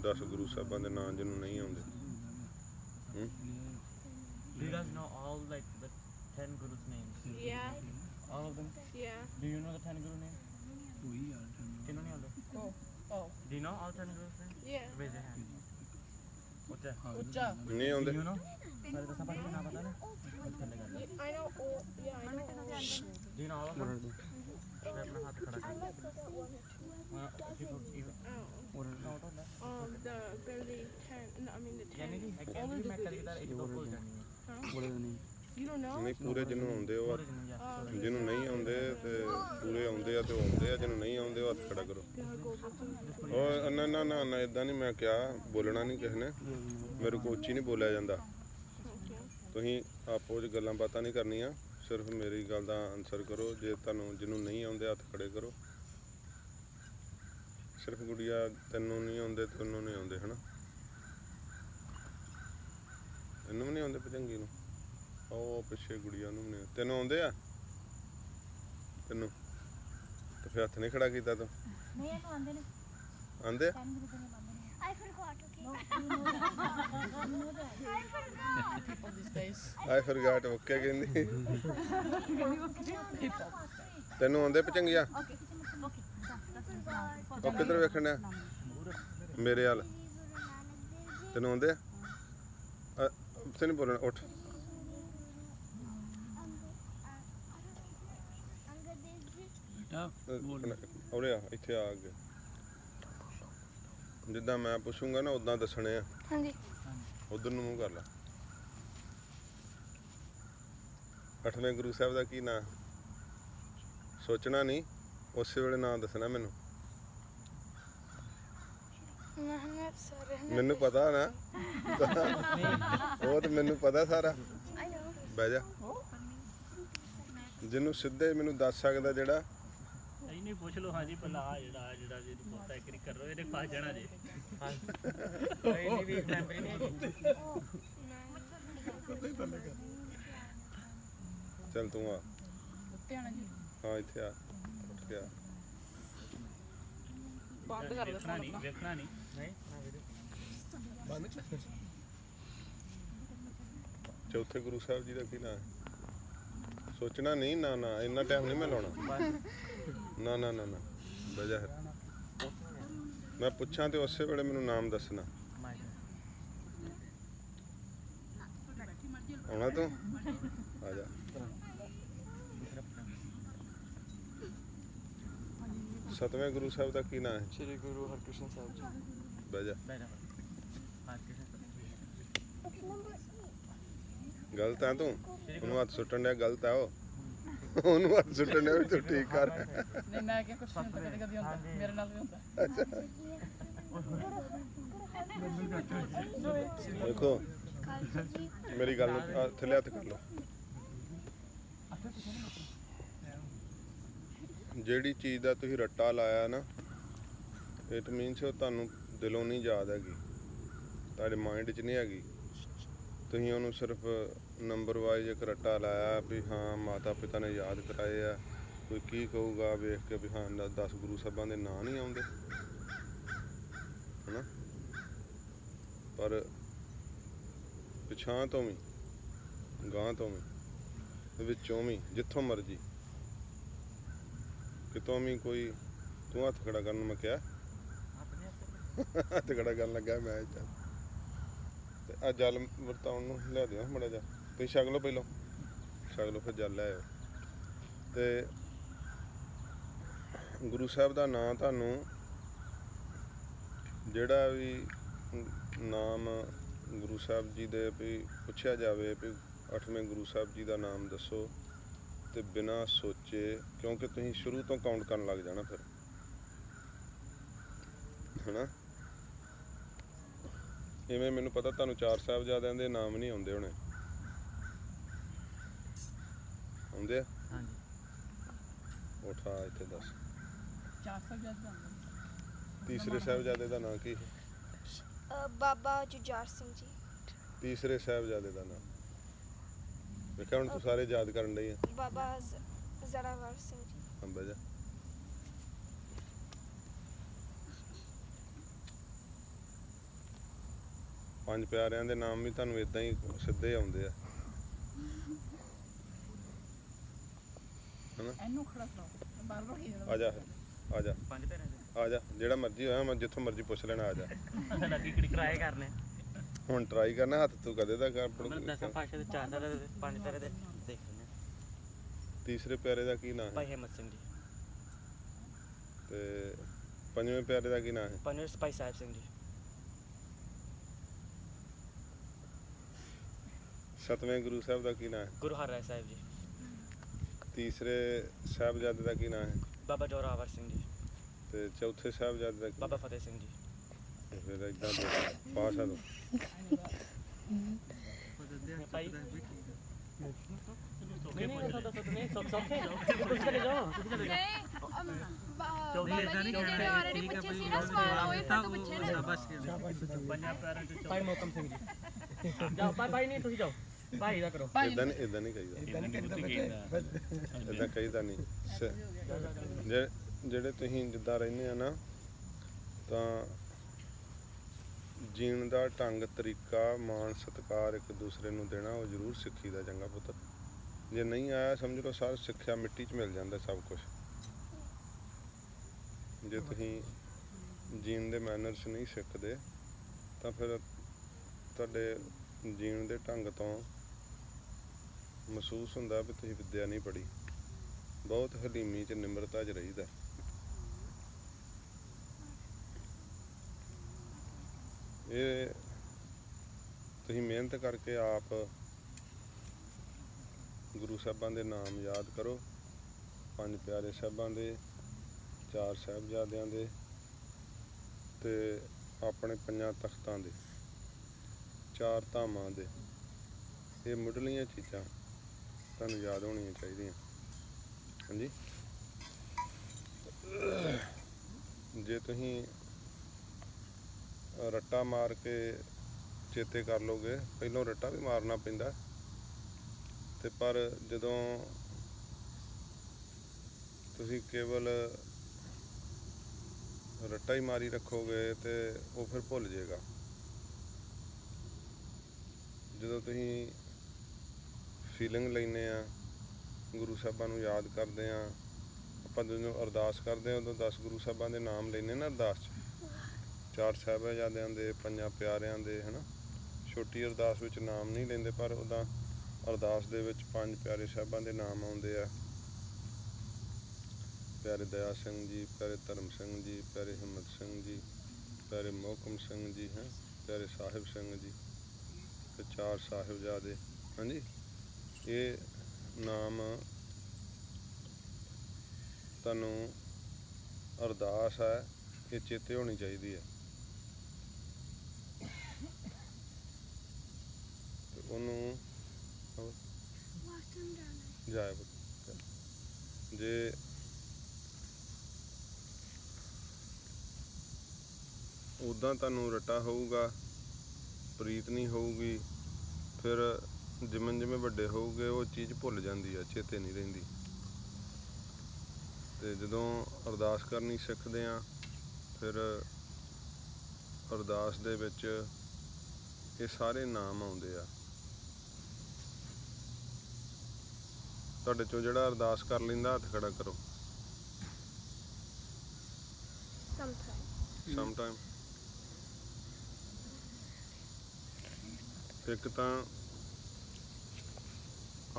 10 ਗੁਰੂ ਸਾਹਿਬਾਂ ਦੇ ਨਾਂ ਜਿਹਨੂੰ ਨਹੀਂ ਆਉਂਦੇ। Do you guys know all like the 10 gurus names? Yeah. All of them? Yeah. Do you know the 10 guru names? ਕਿਹਨੂੰ ਨਹੀਂ ਆਉਂਦੇ? Oh. Do you know all 10 gurus names? Yeah. Raise your hand. ਉੱਚਾ ਨਹੀਂ ਆਉਂਦੇ। You know? ਸਾਰੇ ਦਸਾਂ ਪੰਜ ਨਾ ਪਤਾ ਨਾ? ਥੱਲੇ ਕਰ ਲੈ। I know all. Yeah, I know all. Do you know all of them? ਮੈਂ ਆਪਣਾ ਹੱਥ ਖੜਾ ਕਰ। The barely 10. No, I mean the 10. ਯਾਨੀ ਕਿ ਐਕਚੁਅਲੀ ਮੈਂ ਕਰੀ ਤਾਂ ਇੱਕ ਦੋ ਭੁੱਲ ਜਾਣੀ ਹੈ। You don't know? ਨਹੀਂ ਪੂਰੇ ਜਿਹਨੂੰ ਆਉਂਦੇ ਉਹ ਪੂਰੇ ਜਿਹਨੂੰ ਯਾਦ ਕਰੋ। ਜਿਹਨੂੰ ਨਹੀਂ ਆਉਂਦੇ ਤੇ ਪੂਰੇ ਆਉਂਦੇ ਆ ਤੇ ਉਹ ਆਉਂਦੇ ਆ, ਜਿਹਨੂੰ ਨਹੀਂ ਆਉਂਦੇ ਉਹ ਹੱਥ ਖੜਾ ਕਰੋ। ਉਹ ਨਾ ਨਾ ਨਾ ਨਾ ਇਦਾਂ ਨਹੀਂ ਮੈਂ ਕਿਹਾ, ਬੋਲਣਾ ਨਹੀਂ ਕਿਸੇ ਨੇ, ਮੇਰੇ ਕੋਲ ਉੱਚੀ ਨਹੀਂ ਬੋਲਿਆ ਜਾਂਦਾ। ਤੁਸੀਂ ਆਪੋ 'ਚ ਗੱਲਾਂ ਬਾਤਾਂ ਨਹੀਂ ਕਰਨੀਆਂ, ਸਿਰਫ ਮੇਰੀ ਗੱਲ ਦਾ ਆਨਸਰ ਕਰੋ। ਜੇ ਤੁਹਾਨੂੰ ਜਿਹਨੂੰ ਨਹੀਂ ਆਉਂਦੇ ਹੱਥ ਖੜੇ ਕਰੋ। ਸਿਰਫ ਗੁੜੀਆ ਤੈਨੂੰ ਨਹੀਂ ਆਉਂਦੇ, ਤੈਨੂੰ ਨਹੀਂ ਆਉਂਦੇ ਹਨਾ, ਇਹਨੂੰ ਵੀ ਨਹੀਂ ਆਉਂਦੇ ਭਜੰਗੀ ਨੂੰ, ਉਹ ਪਿੱਛੇ ਗੁੜੀਆ ਨੂੰ ਨਹੀਂ। ਤੈਨੂੰ ਆਉਂਦੇ ਆ? ਤੈਨੂੰ ਤੇ ਫਿਰ ਹੱਥ ਨਹੀਂ ਖੜਾ ਕੀਤਾ ਤੂੰ? ਨਹੀਂ ਇਹਨੂੰ ਆਂਦੇ ਨੇ ਆਂਦੇ? I forgot. Okay. I ਫੋਰਗਾਟ okay ਕਹਿੰਦੀ। ਤੈਨੂੰ ਆਉਂਦੇ ਭਜੰਗੀਆਂ? ਉਹ ਕਿੱਧਰ ਵੇਖਣ ਡਿਆ? ਮੇਰੇ ਵੱਲ। ਤੈਨੂੰ ਆਉਂਦੇ ਆ? ਉੱਥੇ ਨਹੀਂ ਬੋਲਣਾ, ਉੱਠ। ਉਰੇ ਆ, ਇੱਥੇ ਆ ਅੱਗੇ। ਜਿੱਦਾਂ ਮੈਂ ਪੁੱਛੂੰਗਾ ਨਾ ਉਦਾਂ ਦੱਸਣੇ ਆ। ਹਾਂਜੀ। ਉਧਰ ਨੂੰ ਮੂੰਹ ਕਰ ਲਾ। 8ਵੇਂ ਗੁਰੂ ਸਾਹਿਬ ਦਾ ਕੀ ਨਾਂ? ਸੋਚਣਾ ਨਹੀਂ, ਉਸੇ ਵੇਲੇ ਨਾਂ ਦੱਸਣਾ ਮੈਨੂੰ। ਮੈਨੂੰ ਪਤਾ ਨਾ, ਉਹ ਤਾਂ ਮੈਨੂੰ ਪਤਾ ਸਾਰਾ। ਬਹਿ ਜਾ। ਜਿਹਨੂੰ ਸਿੱਧੇ ਮੈਨੂੰ ਦੱਸ ਸਕਦਾ ਜਿਹੜਾ। ਨਹੀਂ ਪੁੱਛ ਲਓ। ਹਾਂਜੀ ਪਹਿਲਾਂ ਜਿਹੜਾ ਜਿਹਨੂੰ ਪਤਾ ਇੱਕ ਕਰ ਰੋ ਇਹਨੇ ਫਸ ਜਾਣਾ ਜੇ। ਨਹੀਂ ਵੀ ਮੈਮਰੀ ਨਹੀਂ। ਚੱਲ ਤੂੰ ਆ। ਹਾਂ ਇੱਥੇ ਆ, ਉੱਠ ਕੇ ਆ। ਬੰਦ ਕਰ ਵੇਖਣਾ ਨਹੀਂ ਵੇਖਣਾ ਨਹੀਂ। ਨਹੀਂ ਨਾ ਵੀਡੀਓ ਬੰਦ। ਚੌਥੇ ਗੁਰੂ ਸਾਹਿਬ ਜੀ ਦਾ ਕੀ ਨਾਂ ਹੈ? ਸੋਚਣਾ ਨਹੀਂ, ਨਾ ਨਾ ਇੰਨਾ ਟਾਈਮ ਨਹੀਂ ਮੈਂ ਲਾਉਣਾ। ਨਾ ਨਾ ਨਾ ਨਾ ਬਹਿ ਜਾ। ਮੈਂ ਪੁੱਛਾਂ ਤੇ ਉਸੇ ਵੇਲੇ ਮੈਨੂੰ ਨਾਮ ਦੱਸਣਾ। ਆਉਣਾ ਤੂੰ? ਆ ਜਾ। ਸਤਵੇਂ ਗੁਰੂ ਸਾਹਿਬ ਦਾ ਕੀ ਨਾਂ ਹੈ? ਸ਼੍ਰੀ ਗੁਰੂ ਹਰਕ੍ਰਿਸ਼ਨ ਸਾਹਿਬ ਜੀ। ਬਹਿ ਜਾ। ਬਹਿ ਜਾ। ਗਲਤ ਆ ਤੂੰ, ਉਹਨੂੰ ਹੱਥ ਸੁੱਟਣ ਡਿਆ, ਗਲਤ ਆ ਉਹ। ਉਹਨੂੰ ਹੱਥ ਸੁੱਟਣ ਡਿਆ ਵੀ ਤੂੰ ਠੀਕ ਕਰ। ਨਹੀਂ ਮੈਂ ਕਿਹਾ ਕੁਛ ਨਹੀਂ ਕਦੇ ਕਦੇ ਹੁੰਦਾ, ਮੇਰੇ ਨਾਲ ਵੀ ਹੁੰਦਾ। ਦੇਖੋ ਮੇਰੀ ਗੱਲ ਨੂੰ ਥੱਲੇ ਹੱਥ ਕਰ ਲਓ। ਜਿਹੜੀ ਚੀਜ਼ ਦਾ ਤੁਸੀਂ ਰੱਟਾ ਲਾਇਆ ਨਾ, ਇਟ ਮੀਨਸ ਉਹ ਤੁਹਾਨੂੰ ਦਿਲੋਂ ਨਹੀਂ ਯਾਦ ਹੈਗੀ, ਤੁਹਾਡੇ ਮਾਈਂਡ 'ਚ ਨਹੀਂ ਹੈਗੀ। ਤੁਸੀਂ ਉਹਨੂੰ ਸਿਰਫ ਨੰਬਰ ਵਾਈਜ਼ ਇੱਕ ਰੱਟਾ ਲਾਇਆ ਵੀ ਹਾਂ ਮਾਤਾ ਪਿਤਾ ਨੇ ਯਾਦ ਕਰਾਏ ਆ। ਕੋਈ ਕੀ ਕਹੂਗਾ ਵੇਖ ਕੇ ਵੀ ਹਾਂ 10 ਗੁਰੂ ਸਾਹਿਬਾਂ ਦੇ ਨਾਂ ਨਹੀਂ ਆਉਂਦੇ ਹੈ ਨਾ। ਪਰ ਪਿਛਾਂ ਤੋਂ ਵੀ, ਗਾਂ ਤੋਂ ਵੀ, ਵਿੱਚੋਂ ਵੀ, ਜਿੱਥੋਂ ਮਰਜੀ ਕਿਤੋਂ ਵੀ ਕੋਈ ਤੂੰ ਹੱਥ ਖੜਾ ਕਰਨ ਨੂੰ ਮੈਂ ਕਿਹਾ? ਹੱਥ ਖੜਾ ਕਰਨ ਲੱਗਾ ਮੈਂ। ਚੱਲ ਤੇ ਆ ਜਲ ਵਰਤਾਉਣ ਨੂੰ ਲਿਆ ਦਿਓ ਮਾੜਾ ਜਿਹਾ। ਤੁਸੀਂ ਛਕ ਲਓ ਪਹਿਲਾਂ, ਛਕ ਲਓ ਫਿਰ ਜਲ ਲੈ ਆਇਓ। ਤੇ ਗੁਰੂ ਸਾਹਿਬ ਦਾ ਨਾਂ ਤੁਹਾਨੂੰ ਜਿਹੜਾ ਵੀ ਨਾਮ ਗੁਰੂ ਸਾਹਿਬ ਜੀ ਦੇ ਵੀ ਪੁੱਛਿਆ ਜਾਵੇ ਵੀ 8ਵੇਂ ਗੁਰੂ ਸਾਹਿਬ ਜੀ ਦਾ ਨਾਮ ਦੱਸੋ, ਤੇ ਬਿਨਾਂ ਸੋਚੇ, ਕਿਉਂਕਿ ਤੁਸੀਂ ਸ਼ੁਰੂ ਤੋਂ ਕਾਊਂਟ ਕਰਨ ਲੱਗ ਜਾਣਾ ਫਿਰ ਹਨਾ। ਇਵੇਂ ਮੈਨੂੰ ਪਤਾ ਤੁਹਾਨੂੰ 4 ਸਾਹਿਬਜ਼ਾਦਿਆਂ ਦੇ ਨਾਮ ਨਹੀਂ ਆਉਂਦੇ ਹੋਣੇ। ਆਉਂਦੇ ਆ? ਹਾਂਜੀ। ਉਠਾ ਇੱਥੇ ਦੱਸ। 400 ਜਦ ਜਾਂਦਾ। ਤੀਸਰੇ ਸਾਹਿਬਜ਼ਾਦੇ ਦਾ ਨਾਂ ਕੀ? ਬਾਬਾ ਜੁਝਾਰ ਸਿੰਘ ਜੀ। ਤੀਸਰੇ ਸਾਹਿਬਜ਼ਾਦੇ ਦਾ ਨਾਮ ਵੇਖਿਆ ਹੁਣ ਤੂੰ ਸਾਰੇ ਯਾਦ ਕਰਨ ਡਈ ਆ। ਬਾਬਾ ਜ਼ਰਾਵਰ ਸਿੰਘ ਜੀ। ਅੰਬਾ ਜਾ। ਪੰਜ ਪਿਆਰਿਆਂ ਦੇ ਨਾਮ ਵੀ ਤੁਹਾਨੂੰ ਇਦਾਂ ਹੀ ਸਿੱਧੇ ਆਉਂਦੇ ਆ ਹਨਾ। ਇਹਨੂੰ ਖੜਾ ਕਰੋ ਬਾਰ ਬਾਰ ਹੀ ਆ ਜਾ ਆ ਜਾ ਪੰਜ ਪੈਰਾਂ ਆ ਜਾ, ਜਿਹੜਾ ਮਰਜ਼ੀ ਹੋਇਆ ਮੈਂ ਜਿੱਥੋਂ ਮਰਜ਼ੀ ਪੁੱਛ ਲੈਣਾ, ਆ ਜਾ। ਦੇ ਲੱਗੀ ਕਿਹੜੀ ਟਰਾਈ ਕਰਨੇ ਹੁਣ ਟਰਾਈ ਕਰਨਾ, ਹੱਥ ਤੂੰ ਕਦੇ ਦਾ ਕਰ ਮਤਲਬ ਦਸਾਂ ਪਾਸ਼ਾ ਦੇ ਚਾਰ ਸਾਰੇ ਦੇ ਪੰਜ ਪੈਰੇ ਦੇ ਦੇਖਣੇ ਤੀਸਰੇ ਪਿਆਰੇ ਦਾ ਕੀ ਨਾਂ ਹੈ ਭਾਈ ਹਿੰਮਤ ਸਿੰਘ ਜੀ, ਤੇ ਪੰਜਵੇਂ ਪਿਆਰੇ ਦਾ ਕੀ ਨਾਂ ਹੈ? ਪੰਜਵੇਂ ਭਾਈ ਸਾਹਿਬ ਸਿੰਘ ਜੀ, ਸਤਵੇਂ ਗੁਰੂ ਸਾਹਿਬ ਦਾ ਕੀ ਨਾਂ ਹੈ? ਗੁਰੂ ਹਰਿਰਾਏ ਸਾਹਿਬ ਜੀ, ਤੀਸਰੇ ਸਾਹਿਬਜ਼ਾਦੇ ਦਾ ਕੀ ਨਾਂ ਹੈ? ਬਾਬਾ ਜੋਰਾਵਰ ਸਿੰਘ ਜੀ, ਤੇ ਚੌਥੇ ਸਾਹਿਬਜ਼ਾਦੇ ਦਾ ਕੀ ਬਾਬਾ ਫਤਿਹ ਸਿੰਘ ਜੀ। ਫਿਰ ਇਦਾਂ ਪਾਸ ਆ ਤੂੰ। ਭਾਈ ਨਹੀਂ ਨਹੀਂ ਨਹੀਂ ਸੌਖੇ ਤੁਸੀਂ ਚਲੇ ਜਾਓ ਨਹੀਂ ਬਾਬਾ ਜੀ ਦੇ ਜਿਹੜੇ ਆਲਰੇਡੀ ਪੁੱਛੇ ਸੀ ਨਾ ਸਵਾਲ ਉਹ ਹੀ ਫਿਰ ਤੋਂ ਪੁੱਛੇ ਨਾ। ਪੰਜਾਂ ਪੈਰਾਂ ਚ ਭਾਈ ਮੋਕਮ ਸਿੰਘ ਜੀ ਜਾਓ ਭਾਈ ਨਹੀਂ ਤੁਸੀਂ ਜਾਓ ਭਾਈ ਦਾ ਕਰੋ ਇਦਾਂ ਨਹੀਂ ਕਹੀਦਾ, ਇਦਾਂ ਕਹੀਦਾ ਨਹੀਂ। ਜਿਹੜੇ ਤੁਸੀਂ ਜਿੱਦਾਂ ਰਹਿੰਦੇ ਆ ਨਾ, ਤਾਂ ਜੀਣ ਦਾ ਢੰਗ ਤਰੀਕਾ ਮਾਣ ਸਤਿਕਾਰ ਇੱਕ ਦੂਸਰੇ ਨੂੰ ਦੇਣਾ ਉਹ ਜ਼ਰੂਰ ਸਿੱਖੀ ਦਾ ਚੰਗਾ ਪੁੱਤਰ। ਜੇ ਨਹੀਂ ਆਇਆ ਸਮਝ ਲਓ ਸਾਰੀ ਸਿੱਖਿਆ ਮਿੱਟੀ 'ਚ ਮਿਲ ਜਾਂਦਾ ਸਭ ਕੁਝ। ਜੇ ਤੁਸੀਂ ਜੀਣ ਦੇ ਮੈਨਰਸ ਨਹੀਂ ਸਿੱਖਦੇ ਤਾਂ ਫਿਰ ਤੁਹਾਡੇ ਜੀਣ ਦੇ ਢੰਗ ਤੋਂ ਮਹਿਸੂਸ ਹੁੰਦਾ ਵੀ ਤੁਸੀਂ ਵਿੱਦਿਆ ਨਹੀਂ ਪੜ੍ਹੀ। ਬਹੁਤ ਹਲੀਮੀ 'ਚ ਨਿਮਰਤਾ 'ਚ ਰਹੀਦਾ। ਇਹ ਤੁਸੀਂ ਮਿਹਨਤ ਕਰਕੇ ਆਪ ਗੁਰੂ ਸਾਹਿਬਾਂ ਦੇ ਨਾਮ ਯਾਦ ਕਰੋ, ਪੰਜ ਪਿਆਰੇ ਸਾਹਿਬਾਂ ਦੇ, ਚਾਰ ਸਾਹਿਬਜ਼ਾਦਿਆਂ ਦੇ, ਤੇ ਆਪਣੇ ਪੰਜਾਂ ਤਖਤਾਂ ਦੇ, ਚਾਰ ਧਾਮਾਂ ਦੇ। ਇਹ ਮੁੱਢਲੀਆਂ ਚੀਜ਼ਾਂ ਤੁਹਾਨੂੰ ਯਾਦ ਹੋਣੀਆਂ ਚਾਹੀਦੀਆਂ। ਹਾਂਜੀ, ਜੇ ਤੁਸੀਂ ਰੱਟਾ ਮਾਰ ਕੇ ਚੇਤੇ ਕਰ ਲਓਗੇ, ਪਹਿਲੋਂ ਰੱਟਾ ਵੀ ਮਾਰਨਾ ਪੈਂਦਾ, ਤੇ ਪਰ ਜਦੋਂ ਤੁਸੀਂ ਕੇਵਲ ਰੱਟਾ ਹੀ ਮਾਰੀ ਰੱਖੋਗੇ ਤੇ ਉਹ ਫਿਰ ਭੁੱਲ ਜਾਏਗਾ। ਜਦੋਂ ਤੁਸੀਂ ਫੀਲਿੰਗ ਲੈਂਦੇ ਆ, ਗੁਰੂ ਸਾਹਿਬਾਂ ਨੂੰ ਯਾਦ ਕਰਦੇ ਆ, ਆਪਾਂ ਜਦੋਂ ਅਰਦਾਸ ਕਰਦੇ ਹਾਂ ਉਦੋਂ 10 ਗੁਰੂ ਸਾਹਿਬਾਂ ਦੇ ਨਾਮ ਲੈਂਦੇ ਨਾ ਅਰਦਾਸ 'ਚ, ਚਾਰ ਸਾਹਿਬਜ਼ਾਦਿਆਂ ਦੇ, ਪੰਜਾਂ ਪਿਆਰਿਆਂ ਦੇ, ਹੈ ਨਾ। ਛੋਟੀ ਅਰਦਾਸ ਵਿੱਚ ਨਾਮ ਨਹੀਂ ਲੈਂਦੇ, ਪਰ ਉੱਦਾਂ ਅਰਦਾਸ ਦੇ ਵਿੱਚ ਪੰਜ ਪਿਆਰੇ ਸਾਹਿਬਾਂ ਦੇ ਨਾਮ ਆਉਂਦੇ ਆ। ਪਿਆਰੇ ਦਇਆ ਸਿੰਘ ਜੀ, ਪਿਆਰੇ ਧਰਮ ਸਿੰਘ ਜੀ, ਪਿਆਰੇ ਹਿੰਮਤ ਸਿੰਘ ਜੀ, ਪਿਆਰੇ ਮੋਹਕਮ ਸਿੰਘ ਜੀ, ਹੈ ਪਿਆਰੇ ਸਾਹਿਬ ਸਿੰਘ ਜੀ, ਤੇ ਚਾਰ ਸਾਹਿਬਜ਼ਾਦੇ। ਹਾਂਜੀ, ਇਹ ਨਾਮ ਤੁਹਾਨੂੰ ਅਰਦਾਸ ਹੈ, ਇਹ ਚੇਤੇ ਹੋਣੀ ਚਾਹੀਦੀ ਹੈ। ਤੇ ਉਹਨੂੰ ਜਾਏ ਜੇ ਉੱਦਾਂ ਤੁਹਾਨੂੰ ਰੱਟਾ ਹੋਊਗਾ, ਪ੍ਰੀਤ ਨਹੀਂ ਹੋਊਗੀ, ਫਿਰ ਜਿਵੇਂ ਜਿਵੇਂ ਵੱਡੇ ਹੋਊਗੇ ਉਹ ਚੀਜ਼ ਭੁੱਲ ਜਾਂਦੀ ਆ, ਚੇਤੇ ਨਹੀਂ ਰਹਿੰਦੀ। ਤੇ ਜਦੋਂ ਅਰਦਾਸ ਕਰਨੀ ਸਿੱਖਦੇ ਆ, ਫਿਰ ਅਰਦਾਸ ਦੇ ਵਿੱਚ ਇਹ ਸਾਰੇ ਨਾਮ ਆਉਂਦੇ ਆ। ਤੁਹਾਡੇ ਚੋਂ ਜਿਹੜਾ ਅਰਦਾਸ ਕਰ ਲੈਂਦਾ ਹੱਥ ਖੜਾ ਕਰੋ। ਸਮਟਾਈਮ ਇੱਕ ਤਾਂ